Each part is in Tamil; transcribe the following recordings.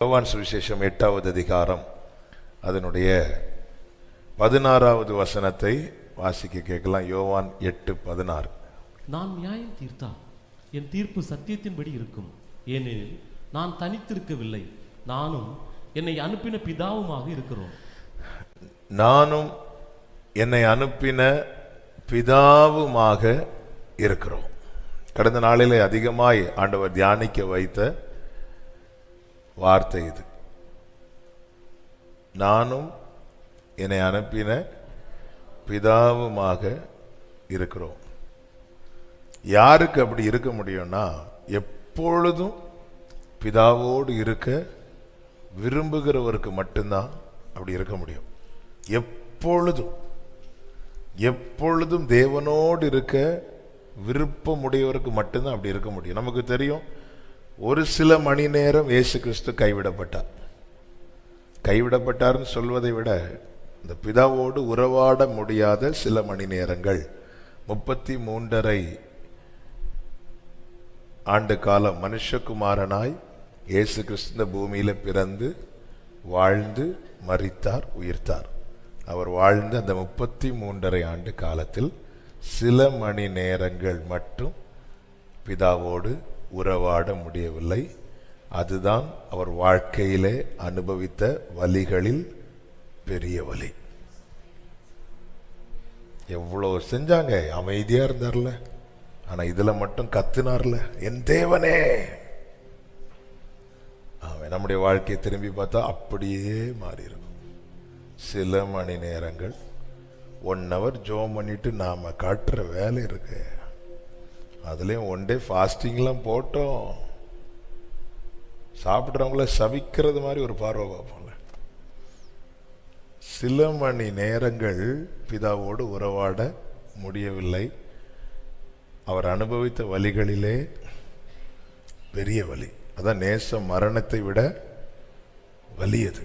யோவான் சுவிசேஷம் 8வது அதிகாரம் அதனுடைய 16வது வசனத்தை வாசிக்க கேட்கலாம். யோவான் 8:16. நான் நியாயம் தீர்த்தால் என் தீர்ப்பு சத்தியத்தின்படி இருக்கும். ஏனெனில் நான் தனித்திருக்கவில்லை, நானும் என்னை அனுப்பின பிதாவுமாக இருக்கிறோம். நானும் என்னை அனுப்பின பிதாவுமாக இருக்கிறோம். கடந்த நாளிலே அதிகமாய் ஆண்டவர் தியானிக்க வைத்த வார்த்தை இது. நானும் என்னை அனுப்பின பிதாவுமாக இருக்கிறோம். யாருக்கு அப்படி இருக்க முடியும்னா, எப்பொழுதும் பிதாவோடு இருக்க விரும்புகிறவருக்கு மட்டும்தான் அப்படி இருக்க முடியும். எப்பொழுதும் தேவனோடு இருக்க விருப்பமுடையவருக்கு மட்டும்தான் அப்படி இருக்க முடியும். நமக்கு தெரியும், ஒரு சில மணி நேரம் இயேசு கிறிஸ்து கைவிடப்பட்டார்னு சொல்வதை விட இந்த பிதாவோடு உறவாட முடியாத சில மணி நேரங்கள் 33.5 ஆண்டு காலம் மனுஷகுமாரனாய் இயேசு கிறிஸ்து இந்த பூமியில பிறந்து வாழ்ந்து மரித்தார், உயிர்த்தார். அவர் வாழ்ந்த அந்த 33.5 ஆண்டு காலத்தில் சில மணி நேரங்கள் மட்டும் பிதாவோடு உறவாட முடியவில்லை. அதுதான் அவர் வாழ்க்கையிலே அனுபவித்த வலிகளில் பெரிய வலி. எவ்வளவு செஞ்சாங்க, அமைதியா இருந்தார்ல, ஆனா இதுல மட்டும் கத்துனார்ல, என் தேவனே. நம்முடைய வாழ்க்கையை திரும்பி பார்த்தா அப்படியே மாறி இருக்கும். சில மணி நேரங்கள் 1 hour ஜோம் பண்ணிட்டு நாம காட்டுற வேலை இருக்கு. அதுலயும் 1 day ஃபாஸ்டிங்லாம் போட்டோம். சாப்பிட்றவங்கள சபிக்கிறது மாதிரி ஒரு பார்வை பார்ப்போம்ல. சில மணி நேரங்கள் பிதாவோடு உறவாட முடியவில்லை. அவர் அனுபவித்த வலிகளிலே பெரிய வலி. அதான் நேச மரணத்தை விட வலியது.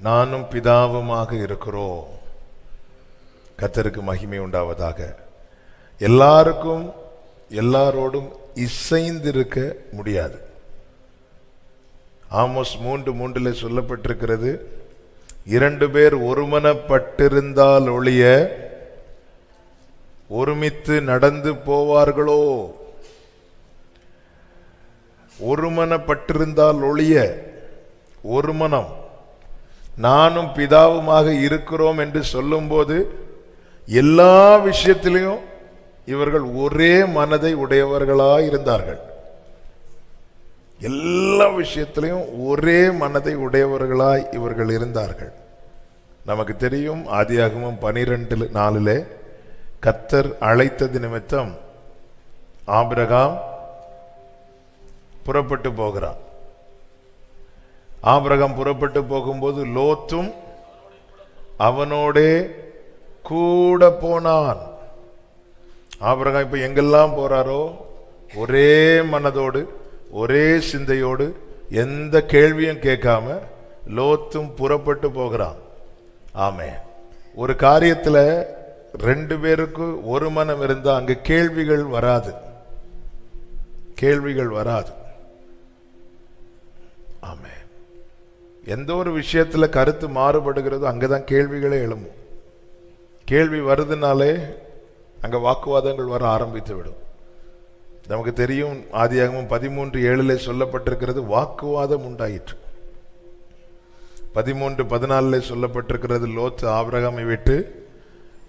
நானும் பிதாவுமாக இருக்கிறோம். கர்த்தருக்கு மகிமை உண்டாவதாக. எல்லாருக்கும் எல்லாரோடும் இசைந்திருக்க முடியாது. ஆமோஸ் 3:3 சொல்லப்பட்டிருக்கிறது, 2 பேர் ஒருமனப்பட்டிருந்தால் ஒழிய ஒருமித்து நடந்து போவார்களோ. ஒருமனப்பட்டிருந்தால் ஒழிய, ஒரு மனம், நானும் பிதாவுமாக இருக்கிறோம் என்று சொல்லும்போது எல்லா விஷயத்திலையும் இவர்கள் ஒரே மனதை உடையவர்களாய் இருந்தார்கள். எல்லா விஷயத்திலையும் ஒரே மனதை உடையவர்களாய் இவர்கள் இருந்தார்கள். நமக்கு தெரியும், ஆதியாகமம் 12:4 கர்த்தர் அழைத்தது நிமித்தம் ஆபிரகாம் புறப்பட்டு போகிறான். ஆபிரகாம் புறப்பட்டு போகும்போது லோத்தும் அவனோடே கூட போனான். ஆபிரகாம் இப்ப எங்கெல்லாம் போறாரோ ஒரே மனதோடு ஒரே சிந்தையோடு எந்த கேள்வியும் கேட்காம லோத்தும் புறப்பட்டு போகிறான். ஆமே, ஒரு காரியத்துல 2 பேருக்கு ஒரு மனம் இருந்தா அங்க கேள்விகள் வராது. ஆமே, எந்த ஒரு விஷயத்துல கருத்து மாறுபடுகிறதோ அங்கதான் கேள்விகளே எழும்பும். கேள்வி வருதுனாலே அங்க வாக்குவாதங்கள் வர ஆரம்பித்து விடும். நமக்கு தெரியும், ஆதியாகமம் 13:7 சொல்லப்பட்டிருக்கிறது, வாக்குவாதம் உண்டாயிற்று. 13:14 சொல்லப்பட்டிருக்கிறது, லோத்து ஆபிரகாமை விட்டு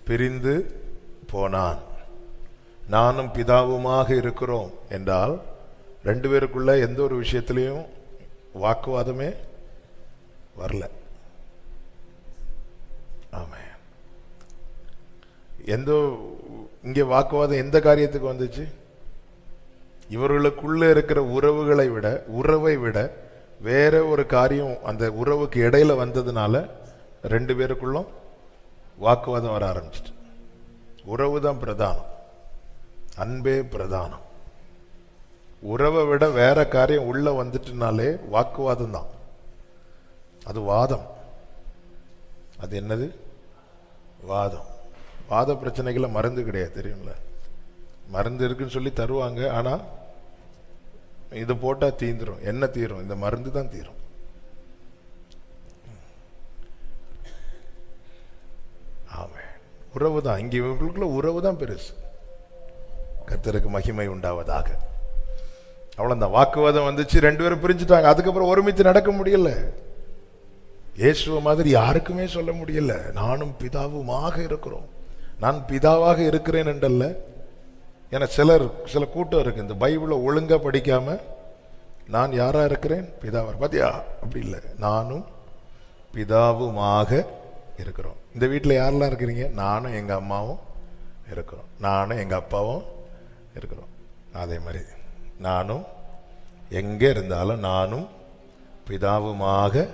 பிரிந்து போனான். நானும் பிதாவுமாக இருக்கிறோம் என்றால் 2 பேருக்குள்ள எந்த ஒரு விஷயத்திலையும் வாக்குவாதமே வரல. ஆமே, இங்கே வாக்குவாதம் எந்த காரியத்துக்கு வந்துச்சு? இவர்களுக்குள்ள இருக்கிற உறவை விட வேற ஒரு காரியம் அந்த உறவுக்கு இடையில வந்ததுனால 2 பேருக்குள்ளும் வாக்குவாதம் வர ஆரம்பிச்சிட்டு. உறவு தான் பிரதானம், அன்பே பிரதானம். உறவை விட வேற காரியம் உள்ள வந்துட்டுனாலே வாக்குவாதம் தான். அது வாதம். அது என்னது? வாதம். வாத பிரச்சனைகளை மருந்து கிடையாது, தெரியுங்களா? மருந்து இருக்குன்னு சொல்லி தருவாங்க, ஆனா இது போட்டா தீந்துரும். என்ன தீரும்? இந்த மருந்து தான் தீரும். ஆமென். உறவு தான் இங்கே, இவங்களுக்குள்ள உறவு தான் பெருசு. கர்த்தருக்கு மகிமை உண்டாவதாக. அவ்வளவுதான். வாக்குவாதம் வந்துச்சு, 2 பேரும் பிரிஞ்சுட்டாங்க. அதுக்கப்புறம் ஒருமித்து நடக்க முடியல. இயேசுவ மாதிரி யாருக்குமே சொல்ல முடியல, நானும் பிதாவுமாக இருக்கிறோம், நான் பிதாவாக இருக்கிறேன் என்றல்ல. ஏன்னா சில கூட்டம் இருக்கு, இந்த பைபிளை ஒழுங்கா படிக்காம நான் யாரா இருக்கிறேன்? பிதாவா. பாத்தியா? அப்படி இல்லை, நானும் பிதாவுமாக இருக்கிறோம். இந்த வீட்டில் யாரெல்லாம் இருக்கிறீங்க? நானும் எங்க அம்மாவும் இருக்கிறோம், நானும் எங்க அப்பாவும் இருக்கிறோம். அதே மாதிரி நானும் எங்கே இருந்தாலும் நானும் பிதாவுமாக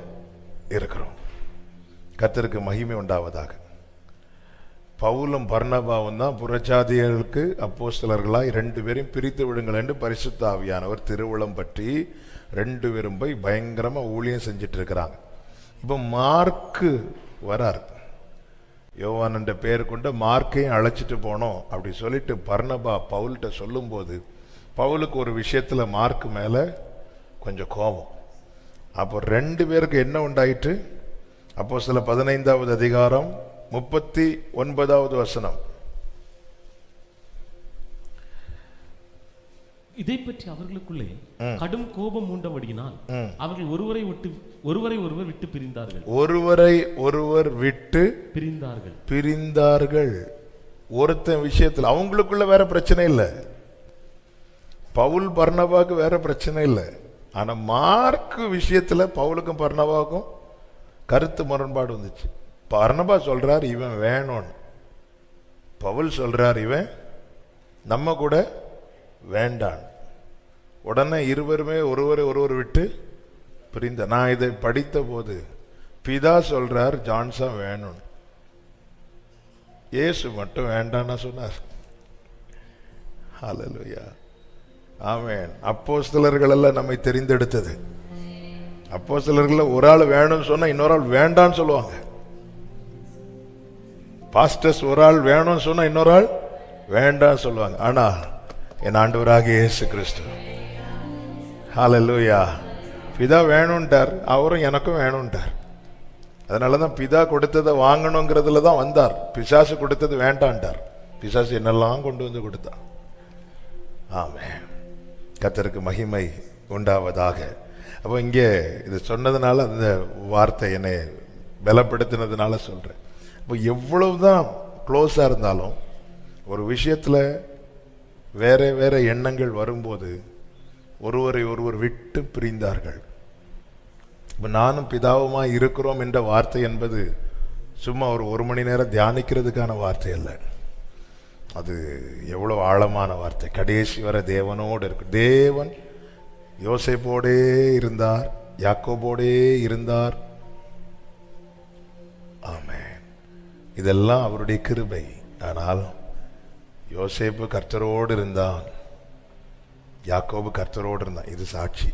இருக்கிறோம். கர்த்தருக்கு மகிமை உண்டாவதாக. பவுலும் பர்னபாவும் தான் புறஜாதியர்களுக்கு அப்போஸ்தலர்களாய் 2 பேரையும் பிரித்து விடுங்கள் என்று பரிசுத்த ஆவியானவர் திருவுளம் பற்றி 2 பேரும் போய் பயங்கரமா ஊழியம் செஞ்சிட்டு இருக்கிறாங்க. இப்போ மார்க்கு வரார், யோவான் என்ற பெயர் கொண்ட மார்க்கையும் அழைச்சிட்டு போனோம் அப்படி சொல்லிட்டு பர்னபா பவுல்கிட்ட சொல்லும்போது, பவுலுக்கு ஒரு விஷயத்துல மார்க் மேல கொஞ்சம் கோபம். அப்போ 2 பேருக்கு என்ன உண்டாயிற்று? அப்போஸ்தலர் 15வது அதிகாரம் 39வது வசனம். இதை பற்றி அவர்களுக்குள்ளே கடும் கோபம் மூண்டபடியினால் அவர்கள் ஒருவரை ஒருவர் விட்டு பிரிந்தார்கள். ஒருவரை ஒருவர் விட்டு பிரிந்தார்கள். ஒருத்தன் விஷயத்தில் அவங்களுக்குள்ள வேற பிரச்சனை இல்லை, பவுல் பர்னபாவுக்கு வேற பிரச்சனை இல்லை. ஆனா மார்க்கு விஷயத்துல பவுலுக்கும் பர்னபாவுக்கும் கருத்து முரண்பாடு வந்துச்சு. பர்னபா சொல்றார் இவன் வேணும்னு, பவுல் சொல்றார் இவன் நம்ம கூட வேண்டான். உடனே இருவருமே ஒருவர் விட்டு பிரிந்த. நான் இதை படித்த போது பிதா சொல்றார் ஜான்சன் வேணும், இயேசு மட்டும் வேண்டான்னு சொன்னார். ஹல்லேலூயா, ஆமென். அப்போஸ்தலர்கள் எல்லாம் நம்மை தெரிந்தெடுத்தது. அப்போஸ்தலர்கள் ஒரு ஆள் வேணும்னு சொன்னா இன்னொரு ஆள் வேண்டான்னு சொல்லுவாங்க. பாஸ்டர்ஸ் ஒரு ஆள் வேணும்னு சொன்னா இன்னொரு ஆள் வேண்டாம் சொல்லுவாங்க. ஆனா என் ஆண்டவராகிய இயேசு கிறிஸ்து, ஹல்லேலூயா, பிதா வேணும்ட்டார், அவரும் எனக்கும் வேணும்ட்டார். அதனாலதான் பிதா கொடுத்ததை வாங்கணுங்கிறதுல தான் வந்தார். பிசாசு கொடுத்தது வேண்டான்ட்டார். பிசாசு என்னெல்லாம் கொண்டு வந்து கொடுத்தார். ஆமென். கர்த்தருக்கு மகிமை உண்டாவதாக. அப்போ இங்கே இது சொன்னதுனால, அந்த வார்த்தை என்னை பலப்படுத்தினதுனால சொல்றேன். இப்போ எவ்வளவுதான் க்ளோஸா இருந்தாலும் ஒரு விஷயத்துல வேற வேற எண்ணங்கள் வரும்போது ஒருவரை ஒருவர் விட்டு பிரிந்தார்கள். இப்போ நானும் பிதாவுமா இருக்கிறோம் என்ற வார்த்தை என்பது சும்மா ஒரு மணி நேரம் தியானிக்கிறதுக்கான வார்த்தை அல்ல. அது எவ்வளவு ஆழமான வார்த்தை. கடைசி வரை தேவனோடு இருக்கு. தேவன் யோசேப்போடே இருந்தார், யாக்கோபோடே இருந்தார். ஆமென். இதெல்லாம் அவருடைய கிருபை. ஆனால் யோசேப்பு கர்த்தரோடு இருந்தான், யாக்கோபு கர்த்தரோடு இருந்தான். இது சாட்சி.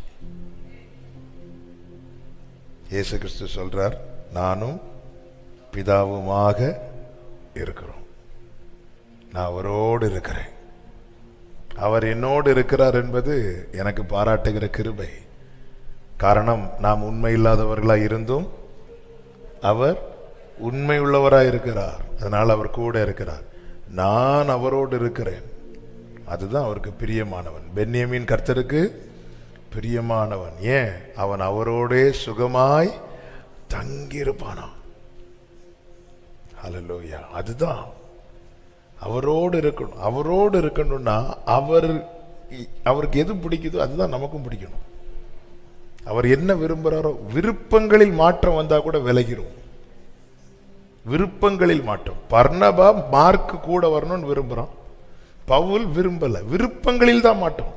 இயேசு கிறிஸ்து சொல்றார் நானும் பிதாவுமாக இருக்கிறோம். நான் அவரோடு இருக்கிறேன், அவர் என்னோடு இருக்கிறார் என்பது எனக்கு பாராட்டுகிற கிருபை. காரணம், நாம் உண்மை இல்லாதவர்களாய் இருந்தும் அவர் உண்மை உள்ளவராய் இருக்கிறார். அதனால் அவர் கூட இருக்கிறார். நான் அவரோடு இருக்கிறேன். அதுதான் அவருக்கு பிரியமானவன். பென்யமீன் கர்த்தருக்கு பிரியமானவன். ஏன்? அவன் அவரோடே சுகமாய் தங்கியிருப்பானாம். ஹல்லேலூயா. அதுதான் அவரோடு இருக்கணும். அவரோடு இருக்கணும்னா அவருக்கு எது பிடிக்குதோ அதுதான் நமக்கும் பிடிக்கணும். அவர் என்ன விரும்புகிறாரோ, விருப்பங்களில் மாற்றம் வந்தா கூட விலகிரும். விருப்பங்களில் மாற்றம். பர்னபா மார்க்கு கூட வரணும்னு விரும்புறான், பவுல் விரும்பல. விருப்பங்களில் தான் மாற்றம்.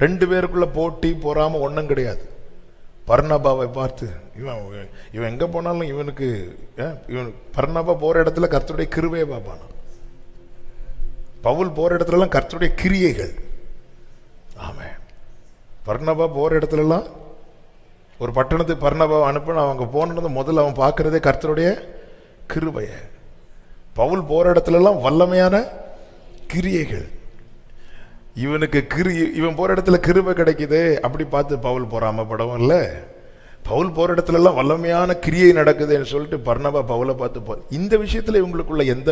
2 பேருக்குள்ள போட்டி பொறாம ஒன்றும் கிடையாது. பர்னபாவை பார்த்து இவன் எங்க போனாலும் இவனுக்கு பர்னபா போற இடத்துல கர்த்தருடைய கிருபையை பார்ப்பானா, பவுல் போற இடத்துல எல்லாம் கர்த்தருடைய கிரியைகள். ஆமென். பர்னபா போற இடத்துல எல்லாம், ஒரு பட்டணத்துக்கு பர்னபா அனுப்பின, அவங்க போனது முதல்ல அவன் பார்க்கறதே கர்த்தருடைய கிருபைய. பவுல் போற இடத்துல எல்லாம் வல்லமையான கிரியைகள். இவனுக்கு இவன் போற இடத்துல கிருபை கிடைக்குது அப்படி பார்த்து பவுல் பொறாமப்படவும் இல்லை. பவுல் போற இடத்துல எல்லாம் வல்லமையான கிரியை நடக்குதுன்னு சொல்லிட்டு பர்னபா பவுலை பார்த்து இந்த விஷயத்துல இவங்களுக்குள்ள எந்த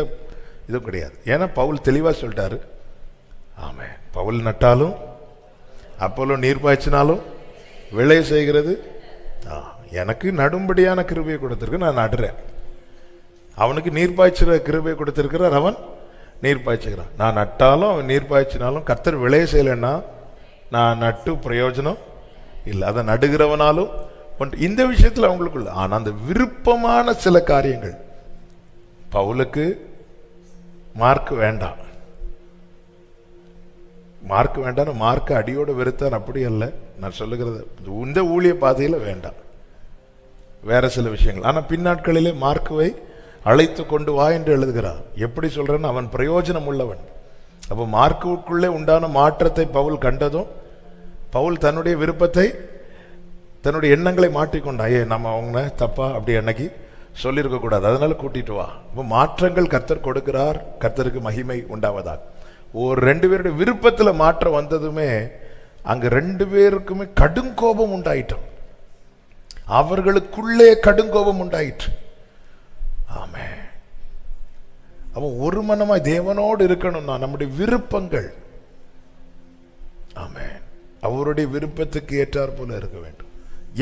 இதுவும் கிடையாது. ஏன்னா பவுல் தெளிவா சொல்லிட்டாரு, ஆமே, பவுல் நட்டாலும் அப்போலோ நீர் பாய்ச்சினாலும் விளை செய்கிறது எனக்கு நடும்படியான கிருபையை கொடுத்திருக்கு, நான் நடுறேன். அவனுக்கு நீர் பாய்ச்சுற கிருபையை கொடுத்திருக்கிறார், அவன் நீர் பாய்ச்சுகிறான். நான் நட்டாலும் அவன் நீர் பாய்ச்சினாலும் கர்த்தர் விளைய செய்யலைன்னா நான் நட்டு பிரயோஜனம் இல்லை. அதை நடுகிறவனாலும் இந்த விஷயத்துல அவங்களுக்குள்ள. ஆனா அந்த விருப்பமான சில காரியங்கள் பவுலுக்கு மார்க் வேண்டாம், மார்க் வேண்டாம், மார்க் அடியோட வெறுத்தார், அப்படி அல்ல நான் சொல்லுகிறது. இந்த ஊழிய பாதையில வேண்டாம், வேற சில விஷயங்கள். ஆனா பின்னாட்களிலே மார்க்குவை அழைத்து கொண்டு வா என்று எழுதுகிறார். எப்படி சொல்றேன்னு, அவன் பிரயோஜனம் உள்ளவன். அப்போ மார்க்குக்குள்ளே உண்டான மாற்றத்தை பவுல் கண்டதும் பவுல் தன்னுடைய விருப்பத்தை தன்னுடைய எண்ணங்களை மாற்றிக்கொண்டா. நம்ம அவங்க தப்பா அப்படி அன்னைக்கு சொல்லியிருக்க கூடாது, அதனால கூட்டிட்டு வா. இப்போ மாற்றங்கள் கர்த்தர் கொடுக்கிறார், கர்த்தருக்கு மகிமை உண்டாவதாக. ஒரு 2 பேருடைய விருப்பத்துல மாற்றம் வந்ததுமே அங்க 2 பேருக்குமே கடுங்கோபம் உண்டாயிட்டோம், அவர்களுக்குள்ளே கடுங்கோபம் உண்டாயிற்று. ஆமே, அவன் ஒரு மனமாய் தேவனோடு இருக்கணும்னா நம்முடைய விருப்பங்கள், ஆமே, அவருடைய விருப்பத்துக்கு ஏற்றார் போல இருக்க வேண்டும்.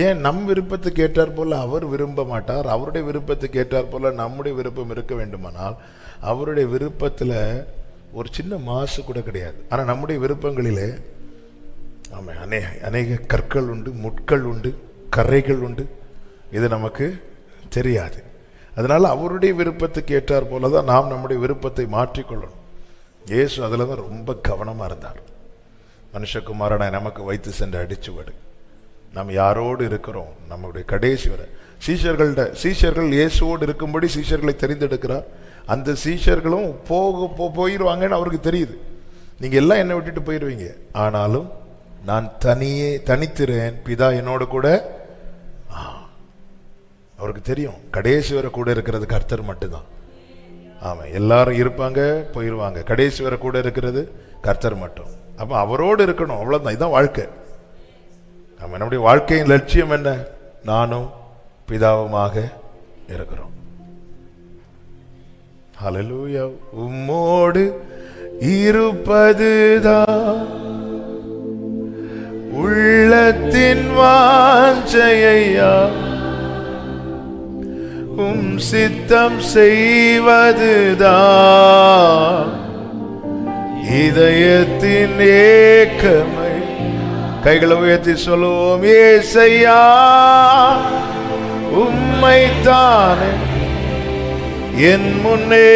ஏன் நம் விருப்பத்துக்கு ஏற்றார் போல அவர் விரும்ப மாட்டார், அவருடைய விருப்பத்துக்கு ஏற்றார் போல நம்முடைய விருப்பம் இருக்க வேண்டுமானால் அவருடைய விருப்பத்துல ஒரு சின்ன மாசு கூட கிடையாது. ஆனா நம்முடைய விருப்பங்களிலே ஆமா அநேக கற்கள் உண்டு, முட்கள் உண்டு, கரைகள் உண்டு, இது நமக்கு தெரியாது. அதனால அவருடைய விருப்பத்துக்கு ஏற்றார் போலதான் நாம் நம்முடைய விருப்பத்தை மாற்றிக்கொள்ளணும். இயேசு அதுல தான் ரொம்ப கவனமா இருந்தார். மனுஷகுமாரனை நமக்கு வைத்து சென்று அடிச்சுவடு, நாம் யாரோடு இருக்கிறோம், நம்முடைய கடைசி வரை சீஷர்கள் இயேசுவோடு இருக்கும்படி சீஷர்களை தெரிந்தெடுக்கிறார். அந்த சீஷர்களும் போயிடுவாங்கன்னு அவருக்கு தெரியுது. நீங்க எல்லாம் என்னை விட்டுட்டு போயிடுவீங்க, ஆனாலும் நான் தனித்திறேன், பிதா என்னோட கூட. அவருக்கு தெரியும் கடைசி வரை கூட இருக்கிறது கர்த்தர் மட்டும்தான். ஆமா, எல்லாரும் இருப்பாங்க போயிடுவாங்க, கடைசி வரை கூட இருக்கிறது கர்த்தர் மட்டும். அப்ப அவரோடு இருக்கணும், அவ்வளவுதான். இதுதான் வாழ்க்கை. நம்ம நம்முடைய வாழ்க்கையின் லட்சியம் என்ன? நானும் பிதாவுமாக இருக்கிறோம். ஹல்லேலூயா. உம்மோடு இருப்பதுதான் உள்ளத்தின் வாஞ்சையா, உம் சித்தம் செய்வதுதான் இதயத்தின் ஏக்கமை. கைகளை உயர்த்தி சொல்லுவோம், ஏசையா உம்மைத்தானே என் முன்னே,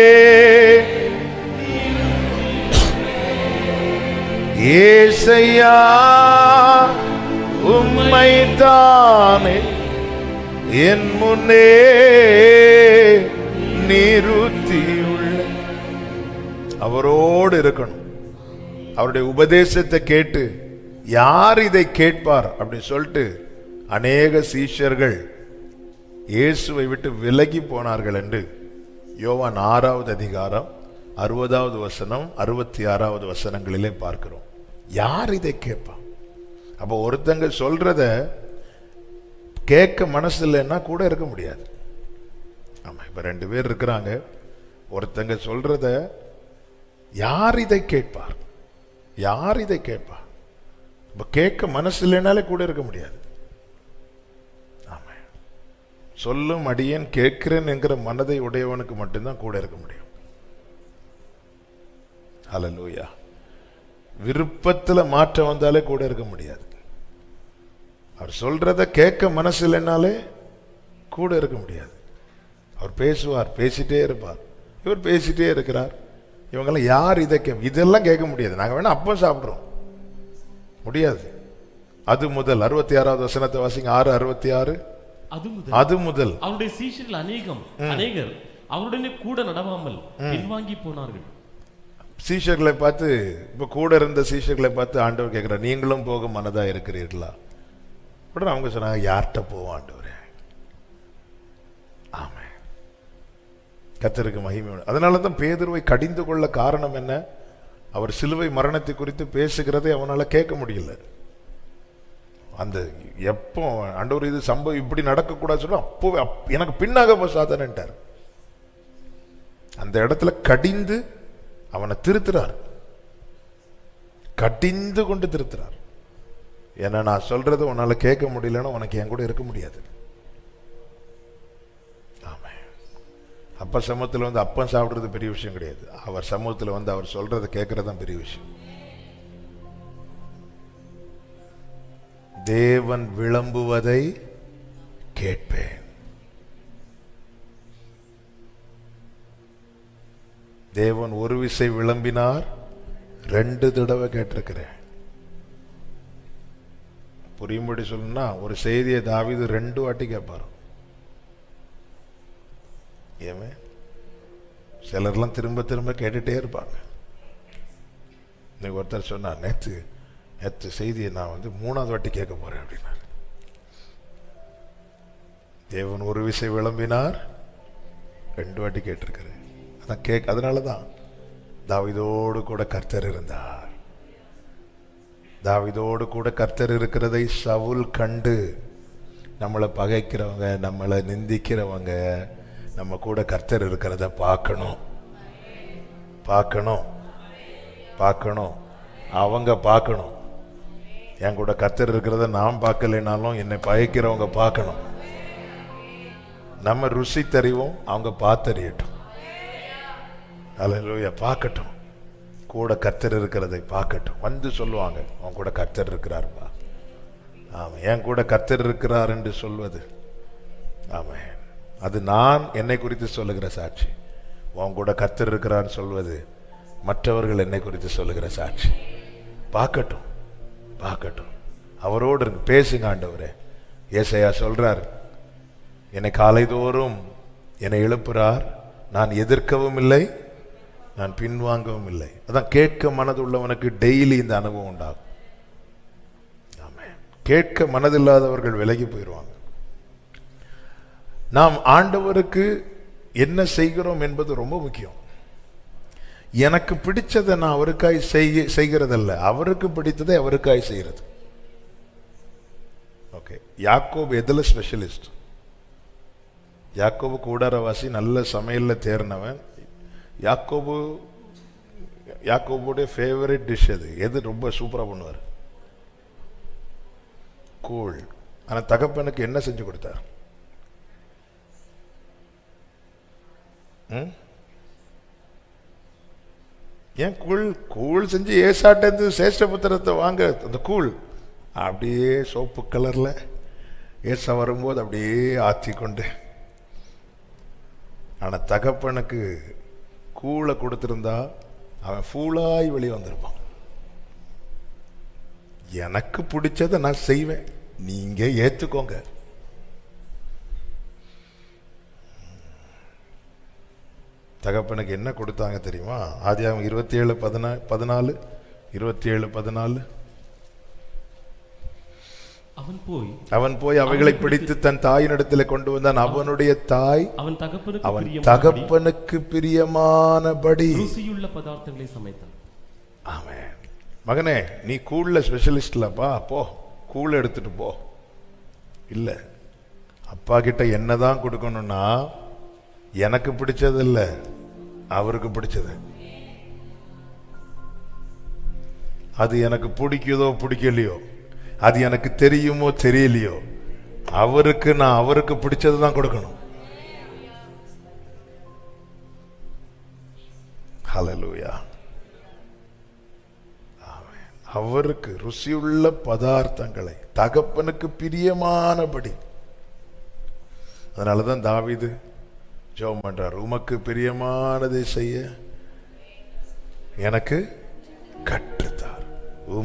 ஏசையா உம்மைத்தானே என் முன்னே நிறுத்தியுள்ள. அவரோடு இருக்கணும், அவருடைய உபதேசத்தை கேட்டு. யார் இதை கேட்பார் அப்படின்னு சொல்லிட்டு அநேக சீஷர்கள் இயேசுவை விட்டு விலகி போனார்கள் என்று யோவான் 6வது அதிகாரம் 60வது வசனம் 66வது வசனங்களிலே பார்க்கிறோம். யார் இதை கேட்பான்? அப்போ ஒருத்தங்க சொல்றத கேட்க மனசு இல்லைன்னா கூட இருக்க முடியாது. ஆமா, இப்ப 2 பேர் இருக்கிறாங்க, ஒருத்தங்க சொல்றத யார் இதை கேட்பார், யார் இதை கேட்பார்? இப்ப கேட்க மனசு இல்லைனாலே கூட இருக்க முடியாது. ஆமா, சொல்லும் அடியேன் கேட்கிறேன் என்கிற மனதை உடையவனுக்கு மட்டும்தான் கூட இருக்க முடியும். ஹல்லேலூயா. விருப்பத்துல மாற்றம் வந்தாலே கூட இருக்க முடியாது. அவர் சொல்றத கேட்க மனசு இல்லைனாலே கூட இருக்க முடியாது. அவர் பேசுவார், பேசிட்டே இருப்பார், இவர் பேசிட்டே இருக்கிறார். இவங்கெல்லாம் யார் இதை இதெல்லாம் கேட்க முடியாது. நாங்க வேணா அப்ப சாப்பிடுறோம், முடியாது. அது முதல் 66வது வசனத்தை வாசிங்க. 6:66. அது முதல் அவருடைய சீஷர்கள் அநேகர் அவருடனே கூட நடவாமல் பின்வாங்கி போனார்கள். சீஷர்களை பார்த்து, இப்ப கூட இருந்த சீஷர்களை பார்த்து ஆண்டவர் கேட்கிறார், நீங்களும் போக மனதா இருக்கிறீர்களா? உடனே அவங்க சொன்னாங்க, யார்கிட்ட போவோம் ஆண்டவரே? ஆமா, கர்த்தருக்கு மகிமை. அதனாலதான் பேதுருவை கடிந்து கொள்ள காரணம் என்ன? அவர் சிலுவை மரணத்தை குறித்து பேசுகிறதை அவனால கேட்க முடியல. அந்த எப்போ ஆண்டவர் இது சம்பவம் இப்படி நடக்கக்கூடாது சொல்ல அப்போவே எனக்கு பின்னாக சாதனைன்ட்டார். அந்த இடத்துல கடிந்து அவனை திருத்துறார், கடிந்து கொண்டு திருத்துறார். ஏன்னா நான் சொல்றது உன்னால கேட்க முடியலன்னா உனக்கு என் கூட இருக்க முடியாது. ஆமா, அப்பா சமூகத்தில் வந்து அப்பம் சாப்பிடுறது பெரிய விஷயம் கிடையாது. அவர் சமூகத்தில் வந்து அவர் சொல்றதை கேட்கறது தான் பெரிய விஷயம். தேவன் விளம்புவதை கேட்பேன். தேவன் ஒரு விசை விளம்பினார், 2 தடவை கேட்டிருக்கிறேன். புரியும்படி சொல்லணும்னா ஒரு செய்தியை தாவீது 2 வாட்டி கேட்பார். ஏமே சிலர்லாம் திரும்ப திரும்ப கேட்டுட்டே இருப்பாங்க. இன்னைக்கு ஒருத்தர் சொன்னார், நேற்று செய்தியை நான் வந்து 3வது வாட்டி கேட்க போறேன் அப்படின்னாரு. தேவன் ஒரு விசை விளம்பினார், 2 வாட்டி கேட்டிருக்கிறேன். அதான் அதனாலதான் தாவீதோடு கூட கர்த்தர் இருந்தார். தாவீதோடு கூட கர்த்தர் இருக்கிறதை சவுல் கண்டு நம்மளை பகைக்கிறவங்க, நம்மளை நிந்திக்கிறவங்க நம்ம கூட கர்த்தர் இருக்கிறத பார்க்கணும், பார்க்கணும், பார்க்கணும். அவங்க பார்க்கணும். என் கூட கர்த்தர் இருக்கிறத நான் பார்க்கலைனாலும் என்னை பகைக்கிறவங்க பார்க்கணும். நம்ம ருசி தெரிவோம், அவங்க பார்த்தறியட்டும். அல்லேலூயா, பார்க்கட்டும். கூட கர்த்தர் இருக்கிறதை பார்க்கட்டும். வந்து சொல்லுவாங்க, அவன் கூட கர்த்தர் இருக்கிறார்ப்பா. ஆமாம், என் கூட கர்த்தர் இருக்கிறார் என்று சொல்வது, ஆமாம், அது நான் என்னை குறித்து சொல்லுகிற சாட்சி. உன் கூட கர்த்தர் இருக்கிறான்னு சொல்வது மற்றவர்கள் என்னை குறித்து சொல்லுகிற சாட்சி. பார்க்கட்டும், பார்க்கட்டும். அவரோடு இருக்கு, பேசுங்க ஆண்டவரே. ஏசாயா சொல்றார், என்னை காலைதோறும் என்னை எழுப்புறார், நான் எதிர்க்கவும் இல்லை, நான் பின்வாங்கவும் இல்லை. அதான் கேட்க மனதுள்ளவனுக்கு டெய்லி இந்த அனுபவம் உண்டாகும். ஆமென். கேட்க மனதில்லாதவர்கள் விலகி போயிடுவாங்க. நாம் ஆண்டவருக்கு என்ன செய்கிறோம் என்பது ரொம்ப முக்கியம். எனக்கு பிடிச்சதை நான் அவருக்காய் செய்கிறதல்ல, அவருக்கு பிடித்ததை அவருக்காய் செய்கிறது. ஓகே, யாக்கோபு எதுல ஸ்பெஷலிஸ்ட்? யாக்கோபு கூடாரவாசி, நல்ல சமையல்ல தேர்னவன். யாக்கோபுடைய ஃபேவரட் டிஷ் எது ரொம்ப சூப்பரா பண்ணுவார்? கூழ். ஆனா தகப்பனுக்கு என்ன செஞ்சு கொடுத்தார்? ஏன் கூழ் செஞ்சு ஏசாட்டந்து சேஷ்டபுத்திரத்தை வாங்க, அந்த கூழ் அப்படியே சோப்பு கலர்ல ஏசா வரும்போது அப்படியே ஆத்தி கொண்டு. ஆனா தகப்பனுக்கு கூழை கொடுத்திருந்தா அவன் ஃபூலாய் வெளியே வந்திருப்பான். எனக்கு பிடிச்சதை நான் செய்வேன், நீங்க ஏத்துக்கோங்க. தகப்பனுக்கு என்ன கொடுத்தாங்க தெரியுமா? ஆதியாகமம் 27:14 அவன் போய் அவைகளை பிடித்து தன் தாயினிடத்தில் கொண்டு வந்தான். அவனுடைய தாய் அவன் தகப்பனுக்கு பிரியமானபடி ருசியுள்ள பதார்த்தங்களை சமைத்தான். ஆமென். மகனே, நீ கூழ்ல ஸ்பெஷலிஸ்ட்லப்பா, போ கூழ் எடுத்துட்டு போ. இல்ல, அப்பா கிட்ட என்னதான் கொடுக்கணும்னா எனக்கு பிடிச்சது இல்ல, அவருக்கு பிடிச்சது. அது எனக்கு பிடிக்குதோ பிடிக்கலையோ, அது எனக்கு தெரியுமோ தெரியலையோ, நான் அவருக்கு பிடிச்சதுதான் கொடுக்கணும். ஹல்லேலூயா. ஆமென். அவருக்கு ருசியுள்ள பதார்த்தங்களை தகப்பனுக்கு பிரியமானபடி. அதனாலதான் தாவீது ஜெபம் பண்றார், உமக்கு பிரியமானதை செய்ய எனக்கு